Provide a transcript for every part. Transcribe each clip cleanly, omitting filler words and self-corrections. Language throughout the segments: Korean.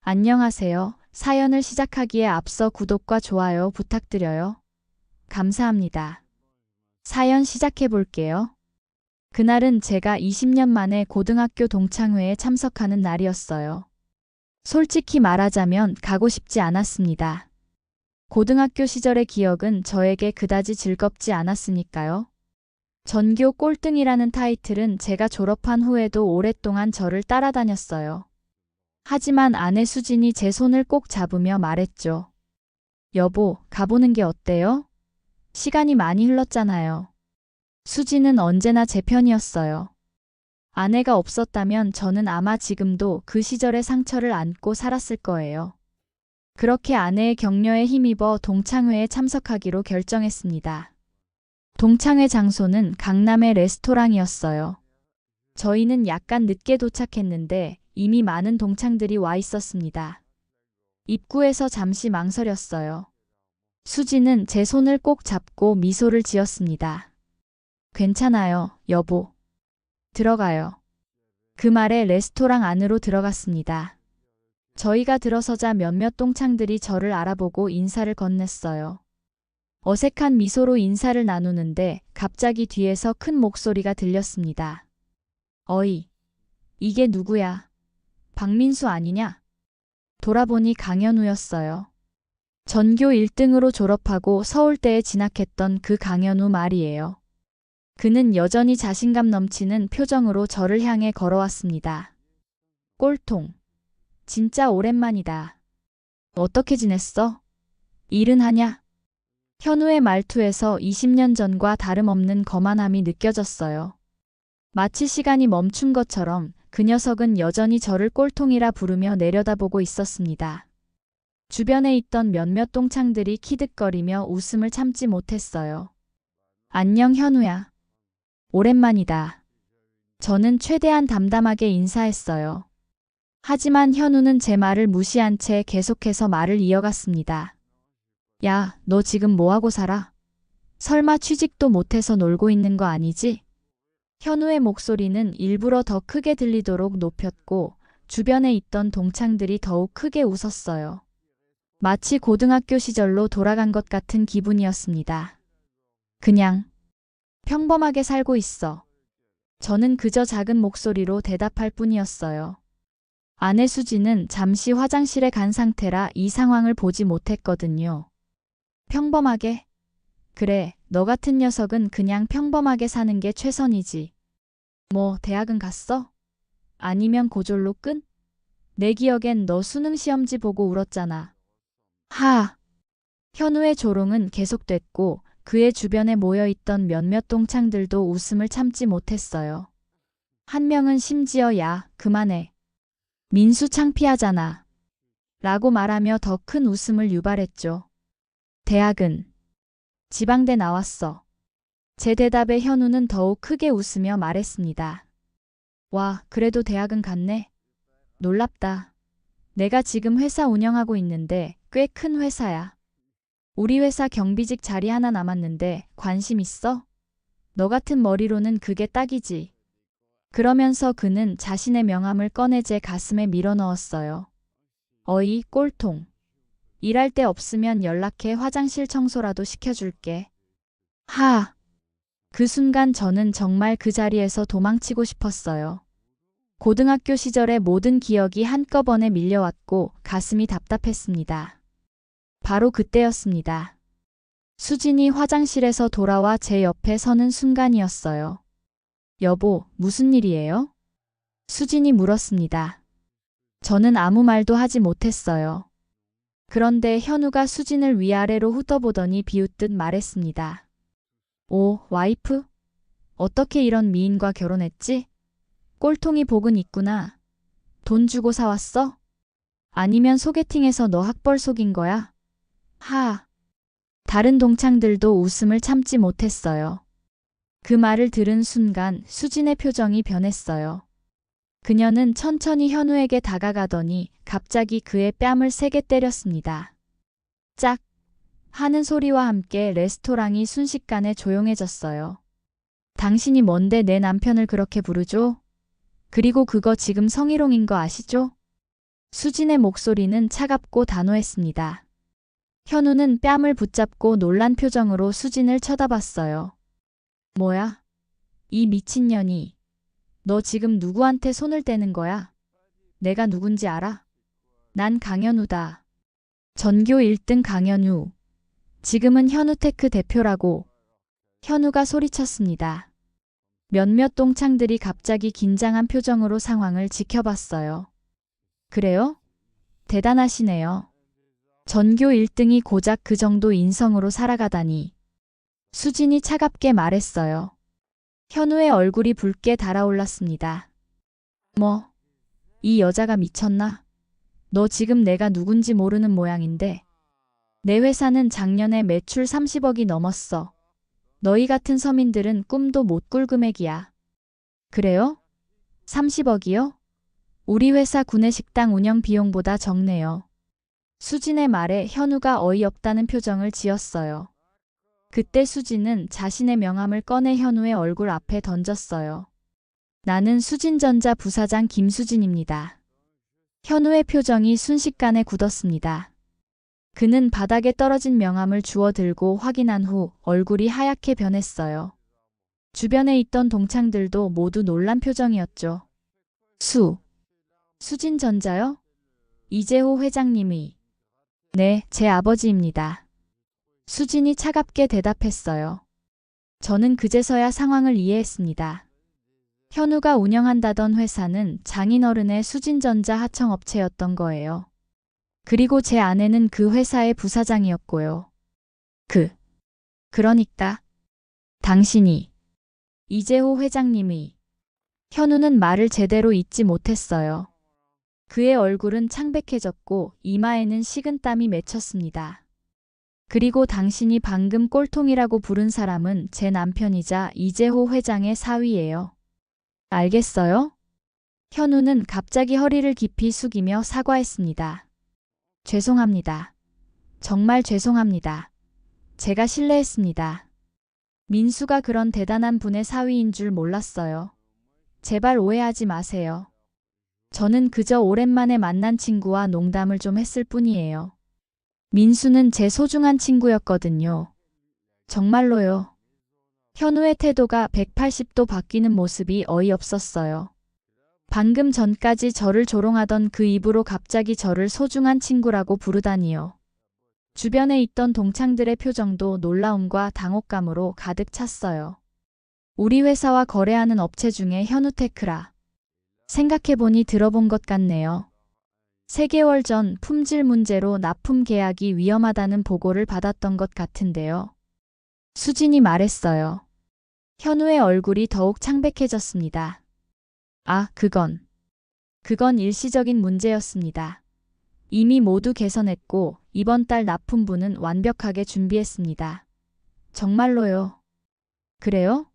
안녕하세요. 사연을 시작하기에 앞서 구독과 좋아요 부탁드려요. 감사합니다. 사연 시작해 볼게요. 그날은 제가 20년 만에 고등학교 동창회에 참석하는 날이었어요. 솔직히 말하자면 가고 싶지 않았습니다. 고등학교 시절의 기억은 저에게 그다지 즐겁지 않았으니까요. 전교 꼴등이라는 타이틀은 제가 졸업한 후에도 오랫동안 저를 따라다녔어요. 하지만 아내 수진이 제 손을 꼭 잡으며 말했죠. 여보, 가보는 게 어때요? 시간이 많이 흘렀잖아요. 수진은 언제나 제 편이었어요. 아내가 없었다면 저는 아마 지금도 그 시절의 상처를 안고 살았을 거예요. 그렇게 아내의 격려에 힘입어 동창회에 참석하기로 결정했습니다. 동창회 장소는 강남의 레스토랑이었어요. 저희는 약간 늦게 도착했는데 이미 많은 동창들이 와 있었습니다. 입구에서 잠시 망설였어요. 수지는 제 손을 꼭 잡고 미소를 지었습니다. 괜찮아요, 여보. 들어가요. 그 말에 레스토랑 안으로 들어갔습니다. 저희가 들어서자 몇몇 동창들이 저를 알아보고 인사를 건넸어요. 어색한 미소로 인사를 나누는데 갑자기 뒤에서 큰 목소리가 들렸습니다. 어이, 이게 누구야? 박민수 아니냐? 돌아보니 강현우였어요. 전교 1등으로 졸업하고 서울대에 진학했던 그 강현우 말이에요. 그는 여전히 자신감 넘치는 표정으로 저를 향해 걸어왔습니다. 꼴통. 진짜 오랜만이다. 어떻게 지냈어? 일은 하냐? 현우의 말투에서 20년 전과 다름없는 거만함이 느껴졌어요. 마치 시간이 멈춘 것처럼 그 녀석은 여전히 저를 꼴통이라 부르며 내려다보고 있었습니다. 주변에 있던 몇몇 동창들이 키득거리며 웃음을 참지 못했어요. 안녕 현우야. 오랜만이다. 저는 최대한 담담하게 인사했어요. 하지만 현우는 제 말을 무시한 채 계속해서 말을 이어갔습니다. 야, 너 지금 뭐하고 살아? 설마 취직도 못해서 놀고 있는 거 아니지? 현우의 목소리는 일부러 더 크게 들리도록 높였고 주변에 있던 동창들이 더욱 크게 웃었어요. 마치 고등학교 시절로 돌아간 것 같은 기분이었습니다. 그냥 평범하게 살고 있어. 저는 그저 작은 목소리로 대답할 뿐이었어요. 아내 수지는 잠시 화장실에 간 상태라 이 상황을 보지 못했거든요. 평범하게? 그래, 너 같은 녀석은 그냥 평범하게 사는 게 최선이지. 뭐, 대학은 갔어? 아니면 고졸로 끈? 내 기억엔 너 수능 시험지 보고 울었잖아. 하! 현우의 조롱은 계속됐고 그의 주변에 모여있던 몇몇 동창들도 웃음을 참지 못했어요. 한 명은 심지어 야, 그만해. 민수 창피하잖아. 라고 말하며 더 큰 웃음을 유발했죠. 대학은 지방대 나왔어. 제 대답에 현우는 더욱 크게 웃으며 말했습니다. 와, 그래도 대학은 갔네. 놀랍다. 내가 지금 회사 운영하고 있는데 꽤 큰 회사야. 우리 회사 경비직 자리 하나 남았는데 관심 있어? 너 같은 머리로는 그게 딱이지. 그러면서 그는 자신의 명함을 꺼내 제 가슴에 밀어넣었어요. 어이, 꼴통. 일할 데 없으면 연락해 화장실 청소라도 시켜줄게. 하! 그 순간 저는 정말 그 자리에서 도망치고 싶었어요. 고등학교 시절의 모든 기억이 한꺼번에 밀려왔고 가슴이 답답했습니다. 바로 그때였습니다. 수진이 화장실에서 돌아와 제 옆에 서는 순간이었어요. 여보, 무슨 일이에요? 수진이 물었습니다. 저는 아무 말도 하지 못했어요. 그런데 현우가 수진을 위아래로 훑어보더니 비웃듯 말했습니다. 오, 와이프? 어떻게 이런 미인과 결혼했지? 꼴통이 복은 있구나. 돈 주고 사왔어? 아니면 소개팅해서 너 학벌 속인 거야? 하. 다른 동창들도 웃음을 참지 못했어요. 그 말을 들은 순간 수진의 표정이 변했어요. 그녀는 천천히 현우에게 다가가더니 갑자기 그의 뺨을 세게 때렸습니다. 짝! 하는 소리와 함께 레스토랑이 순식간에 조용해졌어요. 당신이 뭔데 내 남편을 그렇게 부르죠? 그리고 그거 지금 성희롱인 거 아시죠? 수진의 목소리는 차갑고 단호했습니다. 현우는 뺨을 붙잡고 놀란 표정으로 수진을 쳐다봤어요. 뭐야? 이 미친년이. 너 지금 누구한테 손을 떼는 거야? 내가 누군지 알아? 난 강현우다. 전교 1등 강현우. 지금은 현우테크 대표라고. 현우가 소리쳤습니다. 몇몇 동창들이 갑자기 긴장한 표정으로 상황을 지켜봤어요. 그래요? 대단하시네요. 전교 1등이 고작 그 정도 인성으로 살아가다니. 수진이 차갑게 말했어요. 현우의 얼굴이 붉게 달아올랐습니다. 뭐? 이 여자가 미쳤나? 너 지금 내가 누군지 모르는 모양인데. 내 회사는 작년에 매출 30억이 넘었어. 너희 같은 서민들은 꿈도 못 꿀 금액이야. 그래요? 30억이요? 우리 회사 구내식당 운영 비용보다 적네요. 수진의 말에 현우가 어이없다는 표정을 지었어요. 그때 수진은 자신의 명함을 꺼내 현우의 얼굴 앞에 던졌어요. 나는 수진전자 부사장 김수진입니다. 현우의 표정이 순식간에 굳었습니다. 그는 바닥에 떨어진 명함을 주워 들고 확인한 후 얼굴이 하얗게 변했어요. 주변에 있던 동창들도 모두 놀란 표정이었죠. 수진전자요? 이재호 회장님이. 네, 제 아버지입니다. 수진이 차갑게 대답했어요. 저는 그제서야 상황을 이해했습니다. 현우가 운영한다던 회사는 장인어른의 수진전자 하청업체였던 거예요. 그리고 제 아내는 그 회사의 부사장이었고요. 그러니까 당신이 이재호 회장님이. 현우는 말을 제대로 잇지 못했어요. 그의 얼굴은 창백해졌고 이마에는 식은땀이 맺혔습니다. 그리고 당신이 방금 꼴통이라고 부른 사람은 제 남편이자 이재호 회장의 사위예요. 알겠어요? 현우는 갑자기 허리를 깊이 숙이며 사과했습니다. 죄송합니다. 정말 죄송합니다. 제가 실례했습니다. 민수가 그런 대단한 분의 사위인 줄 몰랐어요. 제발 오해하지 마세요. 저는 그저 오랜만에 만난 친구와 농담을 좀 했을 뿐이에요. 민수는 제 소중한 친구였거든요. 정말로요. 현우의 태도가 180도 바뀌는 모습이 어이없었어요. 방금 전까지 저를 조롱하던 그 입으로 갑자기 저를 소중한 친구라고 부르다니요. 주변에 있던 동창들의 표정도 놀라움과 당혹감으로 가득 찼어요. 우리 회사와 거래하는 업체 중에 현우테크라. 생각해보니 들어본 것 같네요. 3개월 전 품질 문제로 납품 계약이 위험하다는 보고를 받았던 것 같은데요. 수진이 말했어요. 현우의 얼굴이 더욱 창백해졌습니다. 아, 그건 일시적인 문제였습니다. 이미 모두 개선했고 이번 달 납품분은 완벽하게 준비했습니다. 정말로요? 그래요?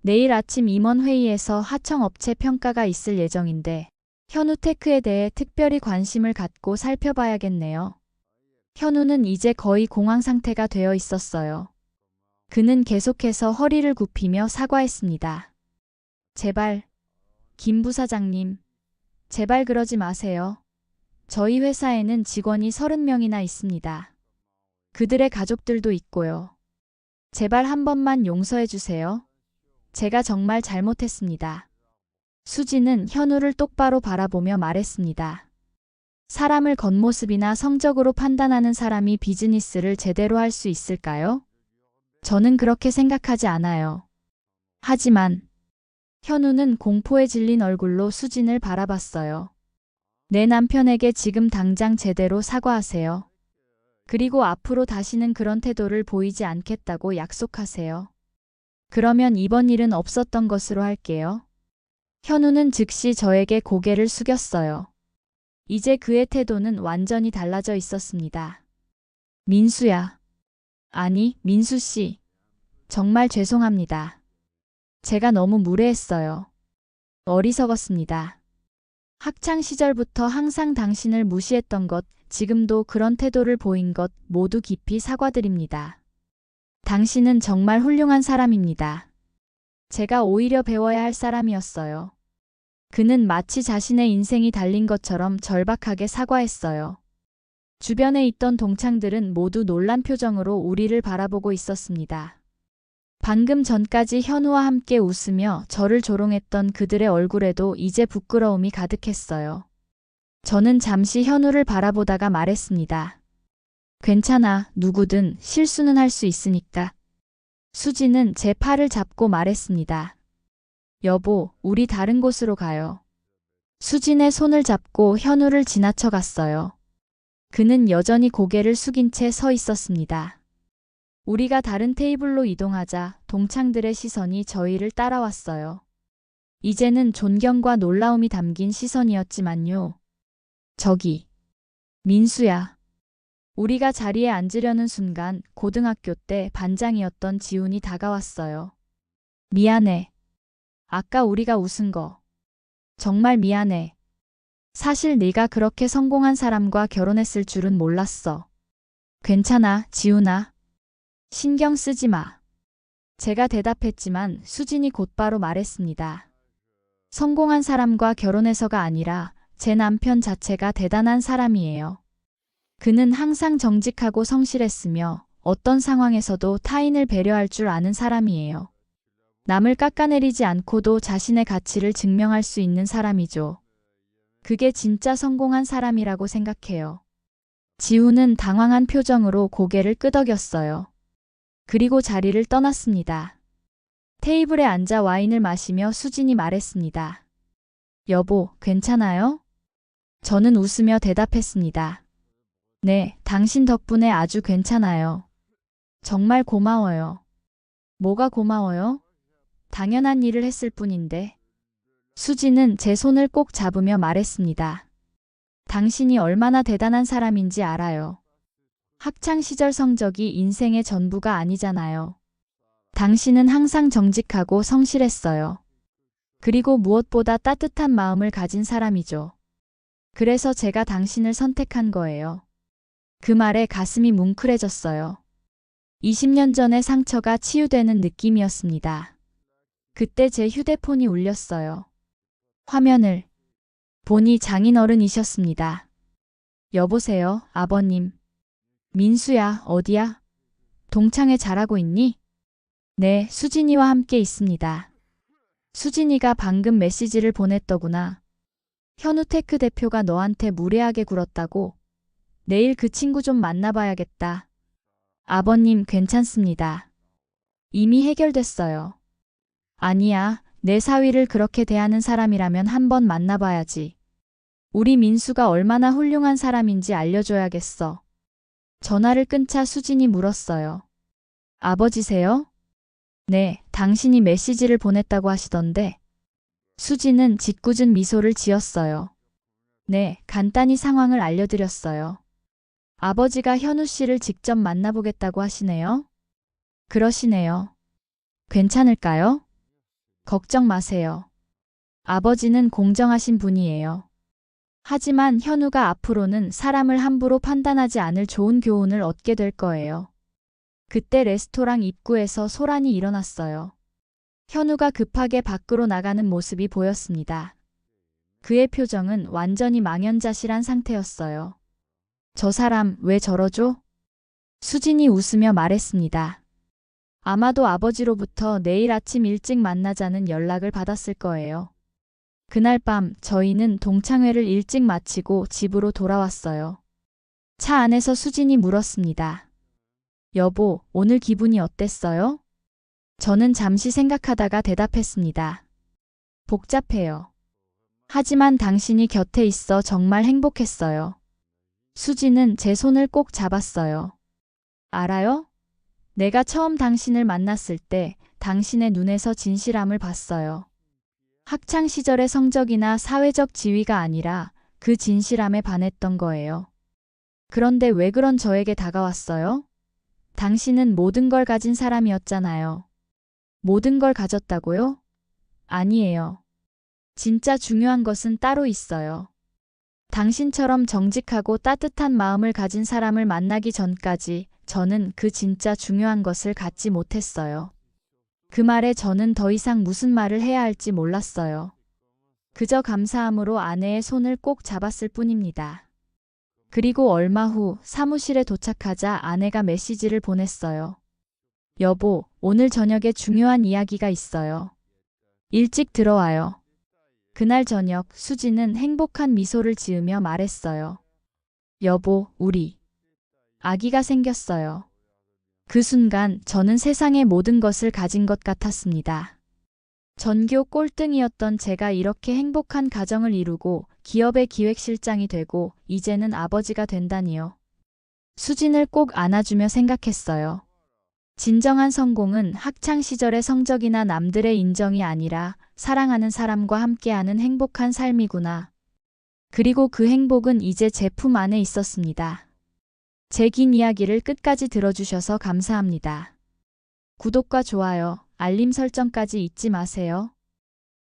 내일 아침 임원회의에서 하청업체 평가가 있을 예정인데 현우테크에 대해 특별히 관심을 갖고 살펴봐야겠네요. 현우는 이제 거의 공황 상태가 되어 있었어요. 그는 계속해서 허리를 굽히며 사과했습니다. 제발, 김 부사장님, 제발 그러지 마세요. 저희 회사에는 직원이 30명이나 있습니다. 그들의 가족들도 있고요. 제발 한 번만 용서해 주세요. 제가 정말 잘못했습니다. 수진은 현우를 똑바로 바라보며 말했습니다. 사람을 겉모습이나 성적으로 판단하는 사람이 비즈니스를 제대로 할 수 있을까요? 저는 그렇게 생각하지 않아요. 하지만 현우는 공포에 질린 얼굴로 수진을 바라봤어요. 내 남편에게 지금 당장 제대로 사과하세요. 그리고 앞으로 다시는 그런 태도를 보이지 않겠다고 약속하세요. 그러면 이번 일은 없었던 것으로 할게요. 현우는 즉시 저에게 고개를 숙였어요. 이제 그의 태도는 완전히 달라져 있었습니다. 민수야. 아니, 민수 씨. 정말 죄송합니다. 제가 너무 무례했어요. 어리석었습니다. 학창 시절부터 항상 당신을 무시했던 것, 지금도 그런 태도를 보인 것 모두 깊이 사과드립니다. 당신은 정말 훌륭한 사람입니다. 제가 오히려 배워야 할 사람이었어요. 그는 마치 자신의 인생이 달린 것처럼 절박하게 사과했어요. 주변에 있던 동창들은 모두 놀란 표정으로 우리를 바라보고 있었습니다. 방금 전까지 현우와 함께 웃으며 저를 조롱했던 그들의 얼굴에도 이제 부끄러움이 가득했어요. 저는 잠시 현우를 바라보다가 말했습니다. 괜찮아, 누구든 실수는 할 수 있으니까. 수지는 제 팔을 잡고 말했습니다. 여보, 우리 다른 곳으로 가요. 수진의 손을 잡고 현우를 지나쳐 갔어요. 그는 여전히 고개를 숙인 채 서 있었습니다. 우리가 다른 테이블로 이동하자 동창들의 시선이 저희를 따라왔어요. 이제는 존경과 놀라움이 담긴 시선이었지만요. 저기, 민수야. 우리가 자리에 앉으려는 순간 고등학교 때 반장이었던 지훈이 다가왔어요. 미안해. 아까 우리가 웃은 거. 정말 미안해. 사실 네가 그렇게 성공한 사람과 결혼했을 줄은 몰랐어. 괜찮아, 지훈아. 신경 쓰지 마. 제가 대답했지만 수진이 곧바로 말했습니다. 성공한 사람과 결혼해서가 아니라 제 남편 자체가 대단한 사람이에요. 그는 항상 정직하고 성실했으며 어떤 상황에서도 타인을 배려할 줄 아는 사람이에요. 남을 깎아내리지 않고도 자신의 가치를 증명할 수 있는 사람이죠. 그게 진짜 성공한 사람이라고 생각해요. 지훈은 당황한 표정으로 고개를 끄덕였어요. 그리고 자리를 떠났습니다. 테이블에 앉아 와인을 마시며 수진이 말했습니다. 여보, 괜찮아요? 저는 웃으며 대답했습니다. 네, 당신 덕분에 아주 괜찮아요. 정말 고마워요. 뭐가 고마워요? 당연한 일을 했을 뿐인데. 수지는 제 손을 꼭 잡으며 말했습니다. 당신이 얼마나 대단한 사람인지 알아요. 학창시절 성적이 인생의 전부가 아니잖아요. 당신은 항상 정직하고 성실했어요. 그리고 무엇보다 따뜻한 마음을 가진 사람이죠. 그래서 제가 당신을 선택한 거예요. 그 말에 가슴이 뭉클해졌어요. 20년 전의 상처가 치유되는 느낌이었습니다. 그때 제 휴대폰이 울렸어요. 화면을 보니 장인어른이셨습니다. 여보세요, 아버님. 민수야, 어디야? 동창회 잘하고 있니? 네, 수진이와 함께 있습니다. 수진이가 방금 메시지를 보냈더구나. 현우테크 대표가 너한테 무례하게 굴었다고. 내일 그 친구 좀 만나봐야겠다. 아버님, 괜찮습니다. 이미 해결됐어요. 아니야, 내 사위를 그렇게 대하는 사람이라면 한번 만나봐야지. 우리 민수가 얼마나 훌륭한 사람인지 알려줘야겠어. 전화를 끊자 수진이 물었어요. 아버지세요? 네, 당신이 메시지를 보냈다고 하시던데. 수진은 짓궂은 미소를 지었어요. 네, 간단히 상황을 알려드렸어요. 아버지가 현우 씨를 직접 만나보겠다고 하시네요. 그러시네요. 괜찮을까요? 걱정 마세요. 아버지는 공정하신 분이에요. 하지만 현우가 앞으로는 사람을 함부로 판단하지 않을 좋은 교훈을 얻게 될 거예요. 그때 레스토랑 입구에서 소란이 일어났어요. 현우가 급하게 밖으로 나가는 모습이 보였습니다. 그의 표정은 완전히 망연자실한 상태였어요. 저 사람 왜 저러죠? 수진이 웃으며 말했습니다. 아마도 아버지로부터 내일 아침 일찍 만나자는 연락을 받았을 거예요. 그날 밤 저희는 동창회를 일찍 마치고 집으로 돌아왔어요. 차 안에서 수진이 물었습니다. 여보, 오늘 기분이 어땠어요? 저는 잠시 생각하다가 대답했습니다. 복잡해요. 하지만 당신이 곁에 있어 정말 행복했어요. 수지는 제 손을 꼭 잡았어요. 알아요? 내가 처음 당신을 만났을 때 당신의 눈에서 진실함을 봤어요. 학창 시절의 성적이나 사회적 지위가 아니라 그 진실함에 반했던 거예요. 그런데 왜 그런 저에게 다가왔어요? 당신은 모든 걸 가진 사람이었잖아요. 모든 걸 가졌다고요? 아니에요. 진짜 중요한 것은 따로 있어요. 당신처럼 정직하고 따뜻한 마음을 가진 사람을 만나기 전까지 저는 그 진짜 중요한 것을 갖지 못했어요. 그 말에 저는 더 이상 무슨 말을 해야 할지 몰랐어요. 그저 감사함으로 아내의 손을 꼭 잡았을 뿐입니다. 그리고 얼마 후 사무실에 도착하자 아내가 메시지를 보냈어요. 여보, 오늘 저녁에 중요한 이야기가 있어요. 일찍 들어와요. 그날 저녁 수지는 행복한 미소를 지으며 말했어요. 여보, 우리 아기가 생겼어요. 그 순간 저는 세상의 모든 것을 가진 것 같았습니다. 전교 꼴등이었던 제가 이렇게 행복한 가정을 이루고 기업의 기획실장이 되고 이제는 아버지가 된다니요. 수진을 꼭 안아주며 생각했어요. 진정한 성공은 학창 시절의 성적이나 남들의 인정이 아니라 사랑하는 사람과 함께하는 행복한 삶이구나. 그리고 그 행복은 이제 제 품 안에 있었습니다. 제 긴 이야기를 끝까지 들어주셔서 감사합니다. 구독과 좋아요, 알림 설정까지 잊지 마세요.